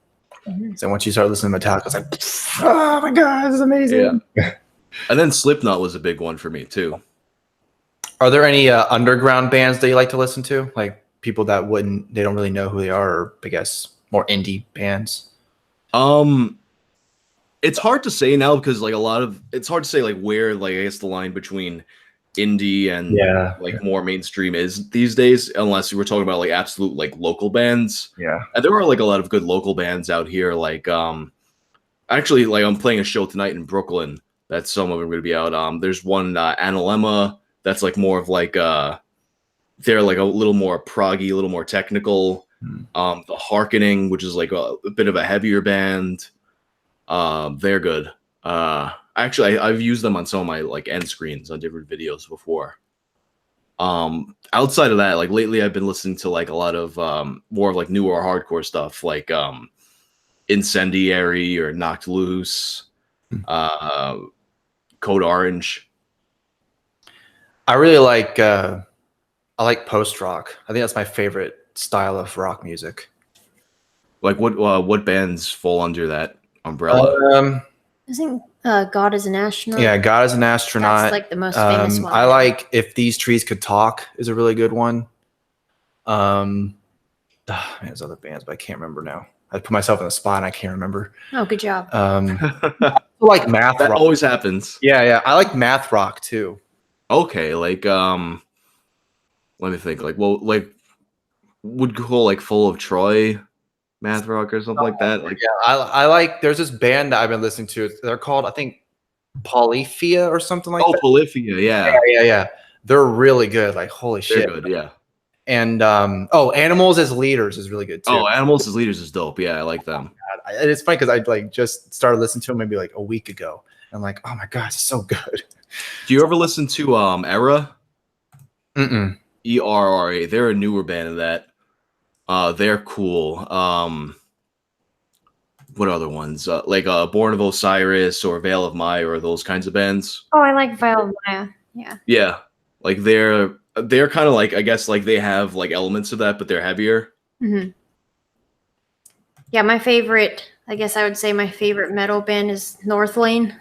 So once you start listening to Metallica, it's like, oh my God, this is amazing. Yeah. And then Slipknot was a big one for me too. Are there any underground bands that you like to listen to? Like people that they don't really know who they are, or I guess more indie bands? It's hard to say now because like it's hard to say like where like I guess the line between indie and more mainstream is these days, unless we're talking about like absolute like local bands. Yeah. And there are like a lot of good local bands out here. Like actually like I'm playing a show tonight in Brooklyn that some of them are gonna be out. There's one Analemma that's like more of like they're like a little more proggy, a little more technical. The Harkening, which is like a bit of a heavier band. They're good. Actually, I've used them on some of my like end screens on different videos before. Outside of that, like lately, I've been listening to like a lot of more of like newer hardcore stuff, like Incendiary or Knocked Loose, Code Orange. I really like I like post rock. I think that's my favorite style of rock music. Like what bands fall under that umbrella? I think God is an Astronaut. Yeah, God is an Astronaut. That's like the most famous one. I like If These Trees Could Talk is a really good one. There's other bands, but I can't remember now. I put myself in a spot and I can't remember. Oh, good job. I like math that rock. Always happens. Yeah. I like math rock too. Okay, like let me think. Like, well, like would go like Full of Troy. math rock or something like that. Like, yeah, I like. There's this band that I've been listening to. They're called, I think, Polyphia or something like oh, that. Polyphia, yeah, Yeah. They're really good. Like, holy they're shit. good, yeah. And Animals as Leaders is really good too. Oh, Animals as Leaders is dope. Yeah, I like them. And it's funny because I like just started listening to them maybe like a week ago. I'm like, oh my god, it's so good. Do you ever listen to Era? Mm-mm. ERRA? They're a newer band of that. They're cool. What other ones? Like Born of Osiris or Veil of Maya or those kinds of bands. Oh, I like Veil of Maya. Yeah. Yeah, like they're kind of like, I guess, like they have like elements of that, but they're heavier. Mm-hmm. Yeah, my favorite. I guess I would say my favorite metal band is North Lane.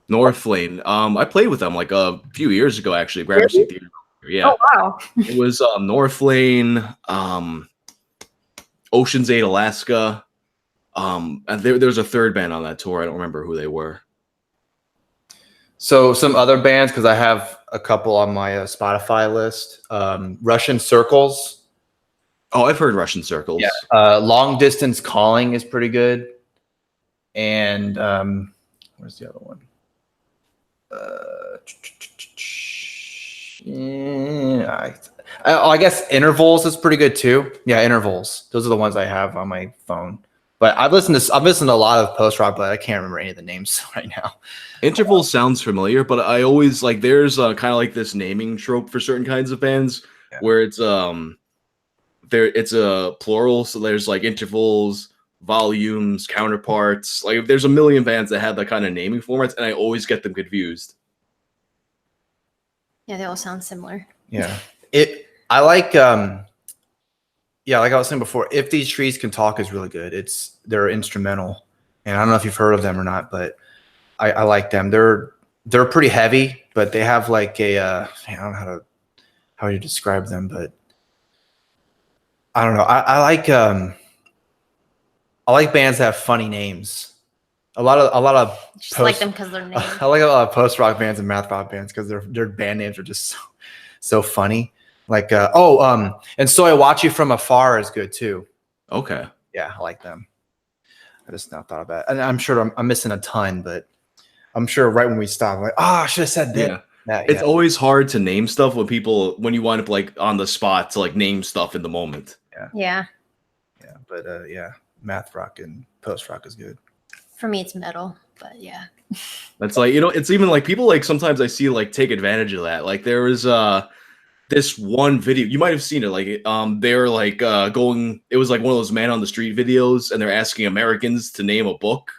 North Lane. I played with them like a few years ago, actually. Gramercy Theater. Yeah. Oh wow. It was North Lane, Ocean's 8 Alaska. And there's a third band on that tour. I don't remember who they were. So some other bands, because I have a couple on my Spotify list. Russian Circles. Oh, I've heard Russian Circles. Yeah. Long Distance Calling is pretty good. And where's the other one? I guess Intervals is pretty good too. Yeah, Intervals. Those are the ones I have on my phone. But I've listened to a lot of post rock, but I can't remember any of the names right now. Interval sounds familiar, but I always like there's kind of like this naming trope for certain kinds of bands where it's a plural, so there's like intervals, volumes, counterparts. Like there's a million bands that have that kind of naming formats, and I always get them confused. Yeah, they all sound similar. Yeah. I like like I was saying before, If These Trees Can Talk is really good. They're instrumental. And I don't know if you've heard of them or not, but I like them. They're pretty heavy, but they have like I don't know how you describe them, but I don't know. I like bands that have funny names. A lot of Just like them because they're named. I like a lot of post rock bands and math rock bands because their band names are just so funny. Like and So I Watch You From Afar is good too. Okay. Yeah, I like them. I just now thought about it. And I'm sure I'm missing a ton, but I'm sure right when we stop, I'm like, I should have said that. Yeah. It's always hard to name stuff when you wind up like on the spot to like name stuff in the moment. Yeah. Yeah, but math rock and post rock is good. For me, it's metal, but yeah. That's like, it's even like people like sometimes I see like take advantage of that. Like there was this one video, you might have seen it, like they're like it was like one of those man on the street videos, and they're asking Americans to name a book,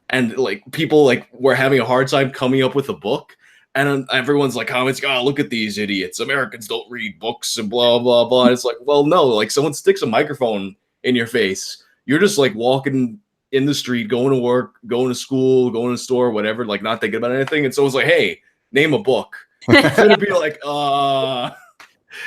and like people like were having a hard time coming up with a book, and everyone's like comments, oh, look at these idiots, Americans don't read books and blah blah blah. And it's like, well, no, like someone sticks a microphone in your face, you're just like walking in the street, going to work, going to school, going to the store, whatever, like not thinking about anything, and someone's like, hey, name a book. It's gonna be like,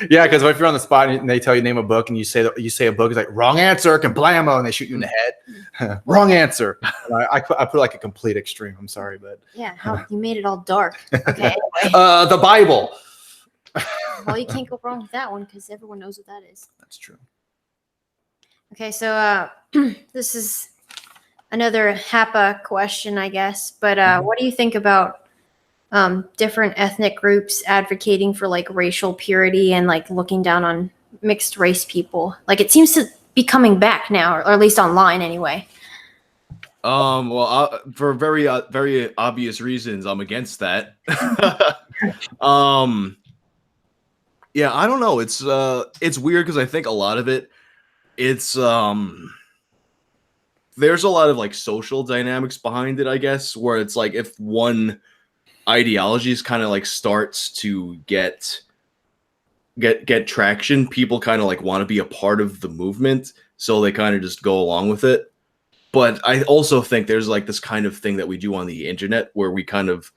yeah, because if you're on the spot and they tell you name a book and you say a book, it's like wrong answer, blammo, and they shoot you in the head. Wrong answer. I put like a complete extreme. I'm sorry, but yeah, how you made it all dark. Okay. Anyway. The Bible. Well, you can't go wrong with that one because everyone knows what that is. That's true. Okay, so this is another HAPA question, I guess. But what do you think about different ethnic groups advocating for like racial purity and like looking down on mixed race people? Like it seems to be coming back now, or at least online anyway. Well, for very very obvious reasons, I'm against that. Yeah, I don't know. It's weird because I think a lot of it's there's a lot of like social dynamics behind it, I guess, where it's like if one ideology is kind of like starts to get traction, people kind of like want to be a part of the movement, so they kind of just go along with it. But I also think there's like this kind of thing that we do on the internet where we kind of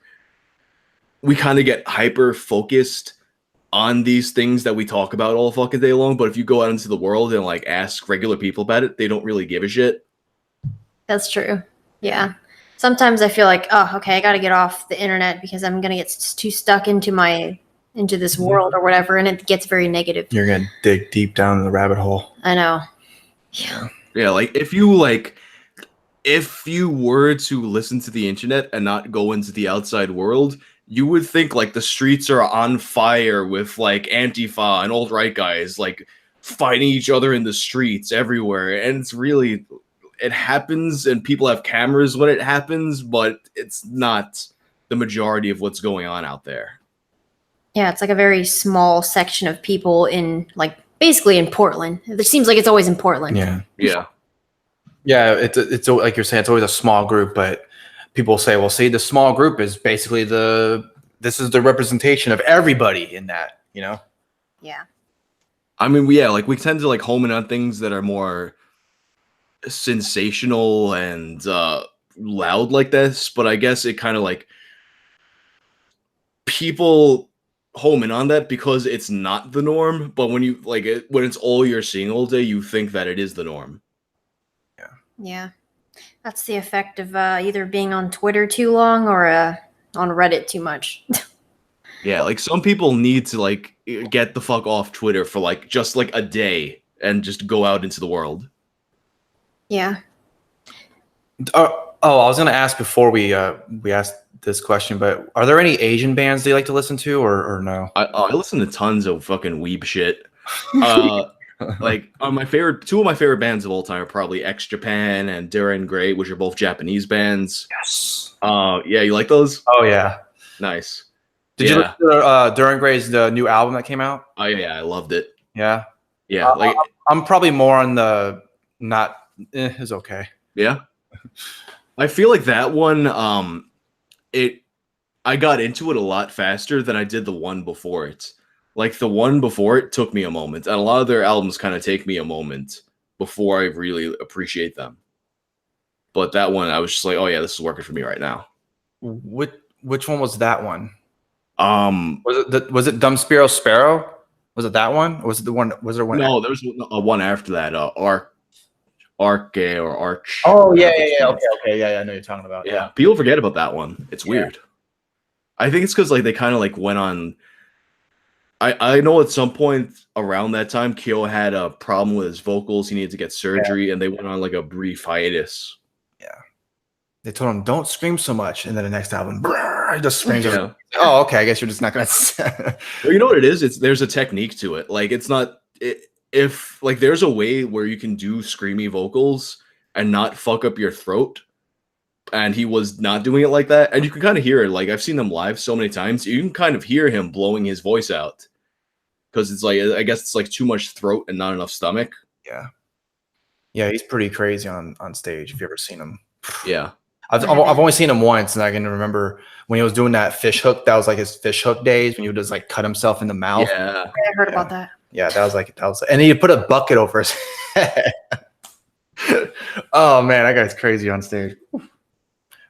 get hyper focused on these things that we talk about all fucking day long, but if you go out into the world and like ask regular people about it, they don't really give a shit. That's true. Yeah. Sometimes I feel like, oh, okay, I got to get off the internet because I'm going to get too stuck into this world or whatever, and it gets very negative. You're going to dig deep down in the rabbit hole. I know. Yeah. Yeah, like if you were to listen to the internet and not go into the outside world, you would think like the streets are on fire with like Antifa and alt-right guys like fighting each other in the streets everywhere. And it's really, it happens and people have cameras when it happens, but it's not the majority of what's going on out there. Yeah, it's like a very small section of people in like basically in Portland. It seems like it's always in Portland. Yeah. Yeah. Yeah, it's like you're saying, it's always a small group, but people say, well, see, the small group is basically this is the representation of everybody in that, you know? Yeah. I mean, yeah, like we tend to like home in on things that are more sensational and loud like this, but I guess it kind of like people home in on that because it's not the norm, but when you like it, when it's all you're seeing all day, you think that it is the norm. Yeah. That's the effect of either being on Twitter too long or on Reddit too much. Yeah, like some people need to like get the fuck off Twitter for like just like a day and just go out into the world. Yeah. I was gonna ask before we asked this question, but are there any Asian bands that you like to listen to, or no? I listen to tons of fucking weeb shit. Like two of my favorite bands of all time are probably X Japan and Duran Grey, which are both Japanese bands. Yes. Yeah, you like those? Oh yeah. Nice. Did you listen to Duran Grey's the new album that came out? Oh yeah, I loved it. Yeah. Yeah, like I'm probably more on the not. It's okay. Yeah. I feel like that one, I got into it a lot faster than I did the one before it. Like the one before it took me a moment, and a lot of their albums kind of take me a moment before I really appreciate them. But that one, I was just like, oh yeah, this is working for me right now. Which one was that one? Was Was it Dumb Sparrow? Was it that one? Or was it the one? Was there one? No, there was one after that. Arc or Arch. Oh yeah. Okay. Yeah, I know what you're talking about. Yeah, people forget about that one. It's weird. I think it's because like they kind of like went on. I know at some point around that time, Kyo had a problem with his vocals. He needed to get surgery, and they went on like a brief hiatus. Yeah. They told him, don't scream so much. And then the next album, he just screams. Yeah. Oh, okay. I guess you're just not going to. Well, you know what it is? There's a technique to it. Like, it's not. If like there's a way where you can do screamy vocals and not fuck up your throat. And he was not doing it like that. And you can kind of hear it. Like, I've seen them live so many times. You can kind of hear him blowing his voice out. Because it's like, I guess it's like too much throat and not enough stomach. Yeah. Yeah, he's pretty crazy on stage, if you've ever seen him. Yeah. I've only seen him once, and I can remember when he was doing that fish hook. That was like his fish hook days when he would just like cut himself in the mouth. Yeah. I heard about that. Yeah, that was, and he put a bucket over his head. Oh man, that guy's crazy on stage.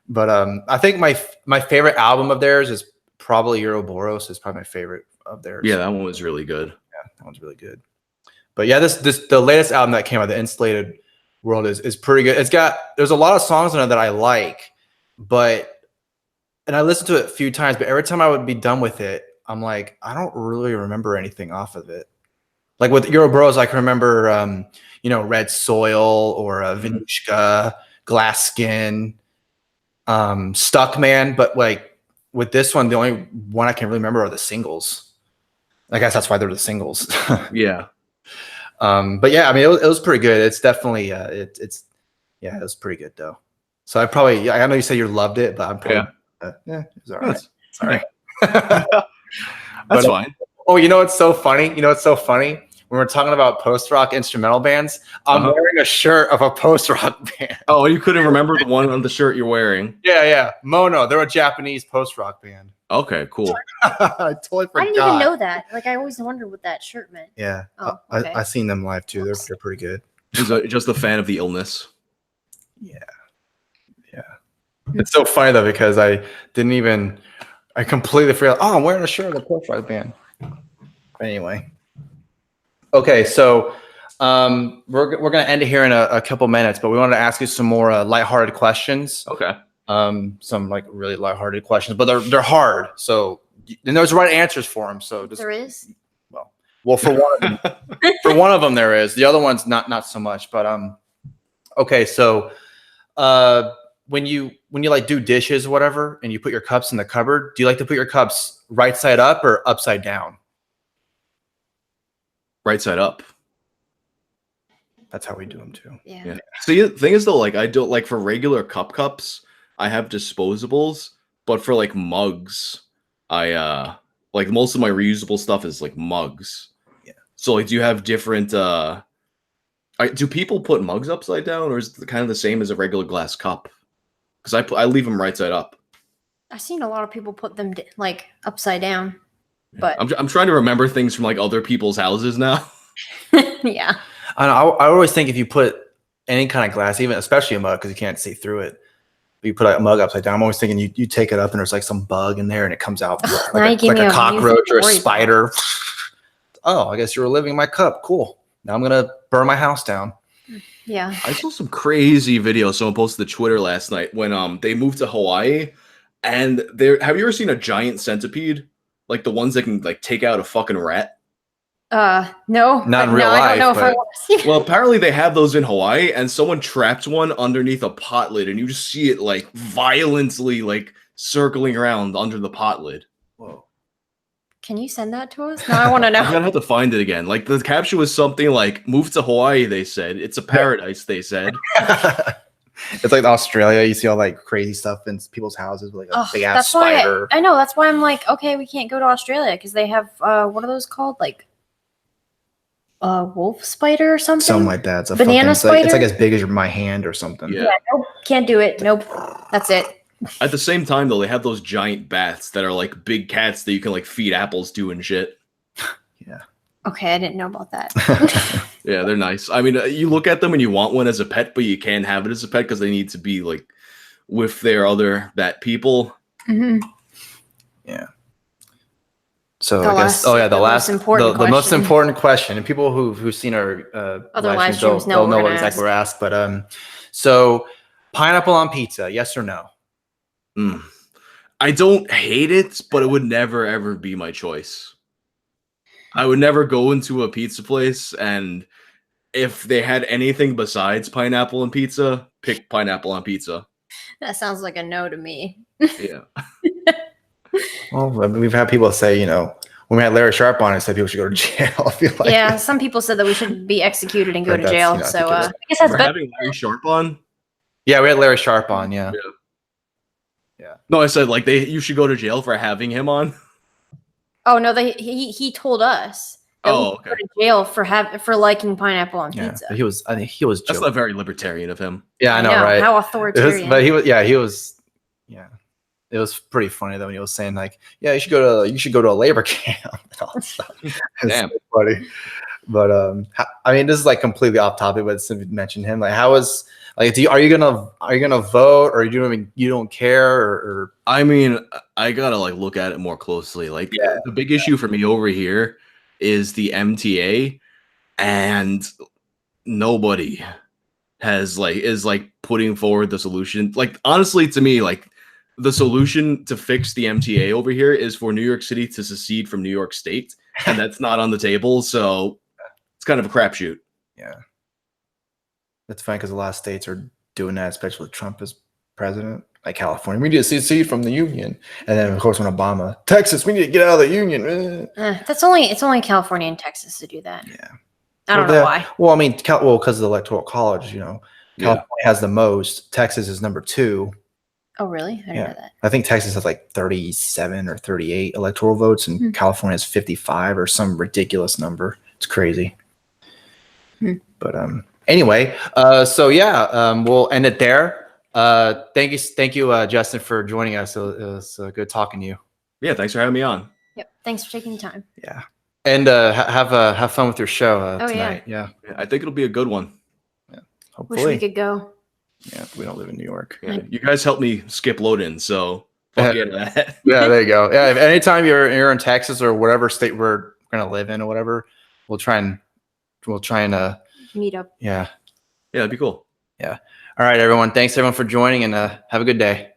But I think my favorite album of theirs is probably Ouroboros. Is probably my favorite of theirs. Yeah, that one was really good. Yeah, that one's really good. But yeah, the latest album that came out, the Insulated World, is pretty good. There's a lot of songs on it that I like, and I listened to it a few times, but every time I would be done with it, I'm like, I don't really remember anything off of it. Like with Ouroboros, I can remember Red Soil or Venushka, Glass Skin, Stuck Man, but like with this one, the only one I can really remember are the singles. I guess that's why they're the singles. Yeah. But yeah, I mean, it was pretty good. It's definitely it was pretty good though. So I know you said you loved it, but I'm probably it's all right. It's all right. That's fine. Oh, you know what's so funny? When we're talking about post-rock instrumental bands, I'm wearing a shirt of a post-rock band. Oh, you couldn't remember the one on the shirt you're wearing? Yeah. Mono. They're a Japanese post-rock band. Okay, cool. I totally forgot. I didn't even know that. Like, I always wondered what that shirt meant. Yeah. Oh, okay. I seen them live too. They're pretty good. Just a fan of the illness. Yeah. It's so funny though because I completely forgot. Oh, I'm wearing a shirt of a post-rock band. Anyway. Okay, so we're gonna end it here in a couple minutes, but we wanted to ask you some more lighthearted questions. Okay. Some like really lighthearted questions, but they're hard. So and there's right answers for them. So just, There is. Well, for one of them, there is. The other one's not so much. But Okay, so when you like do dishes or whatever, and you put your cups in the cupboard, do you like to put your cups right side up or upside down? Right side up. That's how we do them too. Yeah. See, the thing is though, like I don't like for regular cups, I have disposables, but for like mugs, I like most of my reusable stuff is like mugs. Yeah. So like, do you have different? Do people put mugs upside down, or is it kind of the same as a regular glass cup? Because I leave them right side up. I've seen a lot of people put them like upside down, but I'm trying to remember things from like other people's houses now. yeah. I always think if you put any kind of glass, even especially a mug, because you can't see through it, but you put a mug upside down. I'm always thinking you take it up and there's like some bug in there and it comes out like a cockroach or a spider. Oh, I guess you were living in my cup. Cool. Now I'm gonna burn my house down. Yeah. I saw some crazy video someone posted to Twitter last night when they moved to Hawaii, and have you ever seen a giant centipede? Like the ones that can like take out a fucking rat? No. Not in real life. I don't know if I want to see it. Well, apparently they have those in Hawaii, and someone trapped one underneath a pot lid, and you just see it like violently like circling around under the pot lid. Whoa. Can you send that to us? No, I want to know. I'm gonna have to find it again. Like the caption was something like "Move to Hawaii." They said it's a paradise. They said It's like Australia. You see all like crazy stuff in people's houses with like a big ass spider. I know. That's why I'm like, okay, we can't go to Australia because they have what are those called? Like wolf spider or something? Something like that. It's a banana spider. It's like as big as my hand or something. Yeah. Nope, can't do it. Nope. That's it. At the same time, though, they have those giant bats that are like big cats that you can like feed apples to and shit. Yeah. Okay, I didn't know about that. Yeah, they're nice. I mean, you look at them and you want one as a pet, but you can't have it as a pet because they need to be like with their other bat people. Mm-hmm. Yeah. So I guess, the most important question, and people who've seen our other live streams, streams they'll know what exactly we're asked. But so pineapple on pizza, yes or no? I don't hate it, but it would never ever be my choice. I would never go into a pizza place, and if they had anything besides pineapple on pizza, pick pineapple on pizza. That sounds like a no to me. Yeah. Well, we've had people say, when we had Larry Sharp on, it said people should go to jail. I feel like. Yeah, some people said that we should be executed and go to jail. So I guess that's better. Having Larry Sharp on. Yeah, we had Larry Sharp on. Yeah. No, I said like you should go to jail for having him on. Oh no, he told us. Oh, okay. Go to jail for liking pineapple on pizza. I think he was. That's not very libertarian of him. Yeah, I know, right? How authoritarian. It was pretty funny though when he was saying like, yeah, you should go to a labor camp and all that stuff. Damn, so funny. But I mean, this is like completely off topic, but since we mentioned him, like, how is like, are you gonna vote, or you don't care, or? I mean, I gotta like look at it more closely. Like the big issue for me over here is the MTA, and nobody is putting forward the solution. Like honestly, to me, like the solution to fix the MTA over here is for New York City to secede from New York State, and that's not on the table. So it's kind of a crapshoot. Yeah. That's fine because a lot of states are doing that, especially with Trump as president. Like California, we need to secede from the union, and then of course when Obama, Texas, we need to get out of the union. It's only California and Texas to do that. Yeah, I don't know why. Well, I mean, because of the Electoral College, California has the most. Texas is number 2. Oh, really? I didn't know that. I think Texas has like 37 or 38 electoral votes, and California has 55 or some ridiculous number. It's crazy. But anyway, so we'll end it there. Thank you, Justin, for joining us. It was good talking to you. Yeah, thanks for having me on. Yep, thanks for taking the time. Yeah, and have fun with your show tonight. Yeah, I think it'll be a good one. Yeah, hopefully. Wish we could go. Yeah, we don't live in New York. Yeah, you guys helped me skip load-in, so fuck that. Yeah, there you go. Yeah, if anytime you're in Texas or whatever state we're gonna live in or whatever, we'll try and meet up. Yeah, that'd be cool. Yeah. All right, everyone. Thanks everyone for joining, and have a good day.